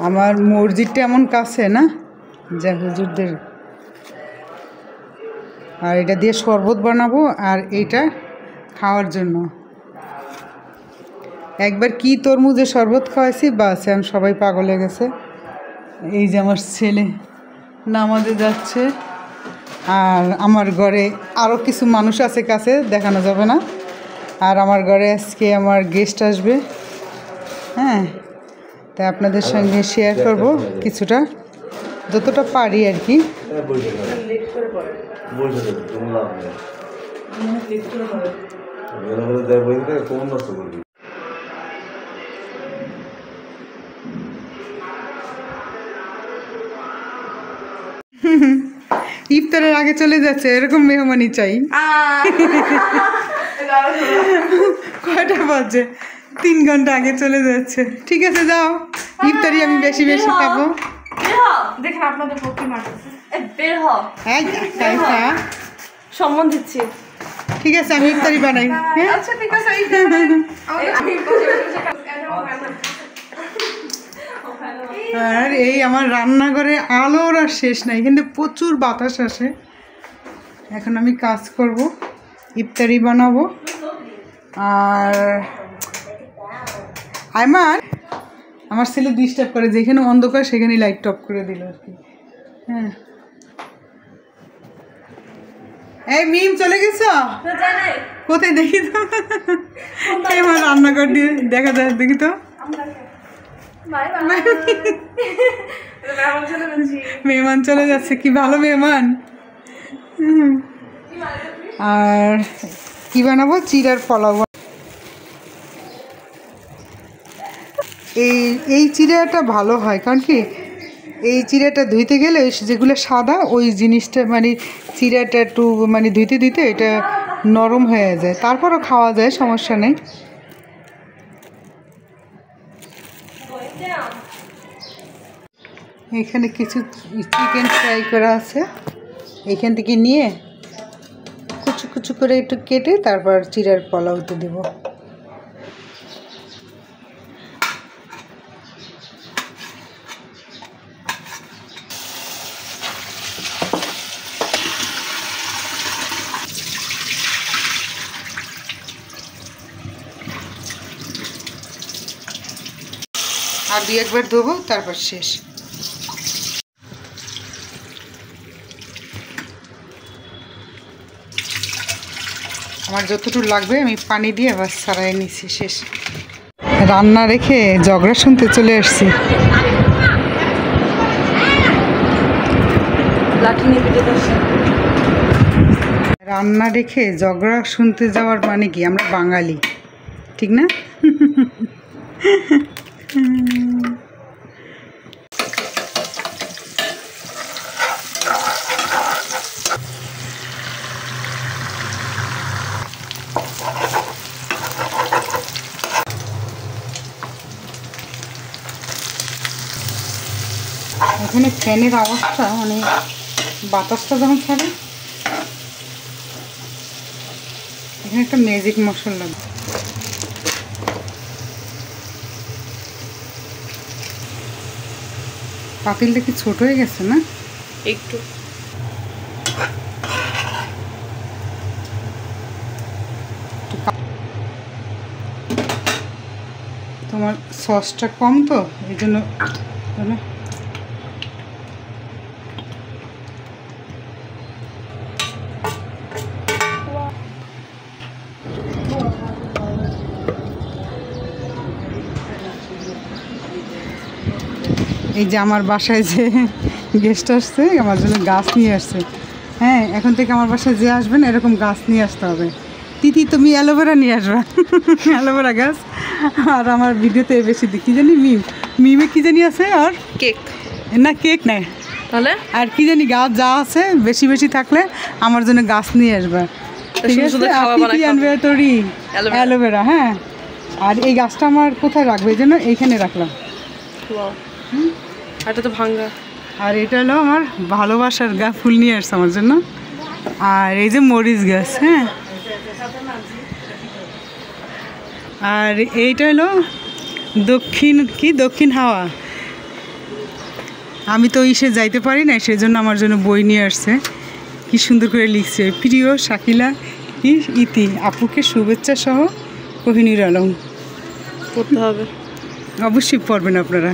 আমার মসজিদটা এমন কাছে না যা হুজুরদের। আর এটা দিয়ে শরবত বানাবো আর এইটা খাওয়ার জন্য। একবার কি তরমুজের শরবত খাওয়াইছি, বাস এখন সবাই পাগল হয়ে গেছে। এই যে আমার ছেলে নামাজে যাচ্ছে, আর আমার ঘরে আরও কিছু মানুষ আছে, কাছে দেখানো যাবে না। আর আমার ঘরে আজকে আমার গেস্ট আসবে, হ্যাঁ, তাই আপনাদের সঙ্গে শেয়ার করব কিছুটা, যতটা পারি আর কি। ইফতারের আগে চলে যাচ্ছে, এরকম মেহমানি চাই। কয়টা বাজে? 3 ঘন্টা আগে চলে যাচ্ছে। ঠিক আছে, যাও, ইফতারি আমি বেশি বেশি খাবো। দেখেন আপনাদের পক্ষে মারতেছে, বের হ। সম্মান দিচ্ছি। ঠিক আছে, আমি ইফতারি বানাই। আচ্ছা ঠিক আছে। আর এই আমার রান্নাঘরে আলোর আর শেষ নাই, কিন্তু প্রচুর বাতাস আসে। এখন আমি কাজ করব, ইফতারি বানাবো। আর আমার ছেলে ডিস্টার্ব করে, যেখানে অন্ধকার সেখানে লাইট টপ করে দিল আর কি। হ্যাঁ, এই মিম চলে গেছ কোথায়? দেখি তো, আমার রান্নাঘর দিয়ে দেখা যায়, দেখি তো। মেহমান চলে যাচ্ছে, কি ভালো মেহমান। আর কি বানাবো? চিড়ার পোলাও। এই চিড়াটা ভালো হয়, কারণ কি এই চিড়াটা ধুইতে গেলে যেগুলো সাদা ওই জিনিসটা, মানে চিড়াটা একটু মানে ধুইতে দিতে এটা নরম হয়ে যায়, তারপরও খাওয়া যায়, সমস্যা নেই। এখানে কিছু চিকেন ফ্রাই করা আছে, এখান থেকে নিয়ে কুচু কুচু করে একটু কেটে তারপর চিড়ার পোলাওতে দেব। আর 2-1 বার দেবো, তারপর শেষ। আমার যতটুকু লাগবে আমি পানি দিয়ে আবার সারাই নিছি, শেষ। রান্না রেখে ঝগড়া শুনতে চলে আসছি। রান্না রেখে ঝগড়া শুনতে যাওয়ার মানে কি? আমরা বাঙালি, ঠিক না? এখানে ফ্যানের আওয়াজটা, মানে বাতাসটা যখন ছাড়ে, এখানে একটা ম্যাজিক মশলা। পাতিলটা কি ছোট হয়ে গেছে না একটু? তোমার সসটা কম তো, এই জন্য। এই যে আমার বাসায় যে গেস্ট আসছে, আমার জন্য গাছ নিয়ে আসছে। হ্যাঁ, এখন থেকে আমার বাসায় যে আসবেন এরকম গাছ নিয়ে আসতে হবে। তিথি, তুমি অ্যালোভেরা নিয়ে আসবা, অ্যালোভেরা গাছ। আর আমার ভিডিওতে বেশি দেখি জানি মিমে কি জানি আছে, আর কেক না, কেক নেই তাহলে, আর কি জানি গাছ যা আছে বেশি বেশি থাকলে আমার জন্য গাছ নিয়ে আসবা, ঠিক আছে? আনবে তোরই অ্যালোভেরা। হ্যাঁ, আর এই গাছটা আমার কোথায় রাখবে, এই জন্য এইখানে রাখলাম। এটা তো ভাঙ্গা। আর এটা হলো আমার ভালোবাসার গাছ, ফুল নিয়ে আসছে আমার জন্য। আর এই যে মরিচ গাছ, হ্যাঁ, আর এইটা হলো দক্ষিণ হাওয়া। আমি তো ইসে যাইতে পারি না, সেজন্য আমার জন্য বই নিয়ে আসছে। কি সুন্দর করে লিখছে, প্রিয় শাকিলা ইতি, আপুকে শুভেচ্ছা সহ কোহিনুর আলম। পড়তে হবে, অবশ্যই পড়বেন আপনারা।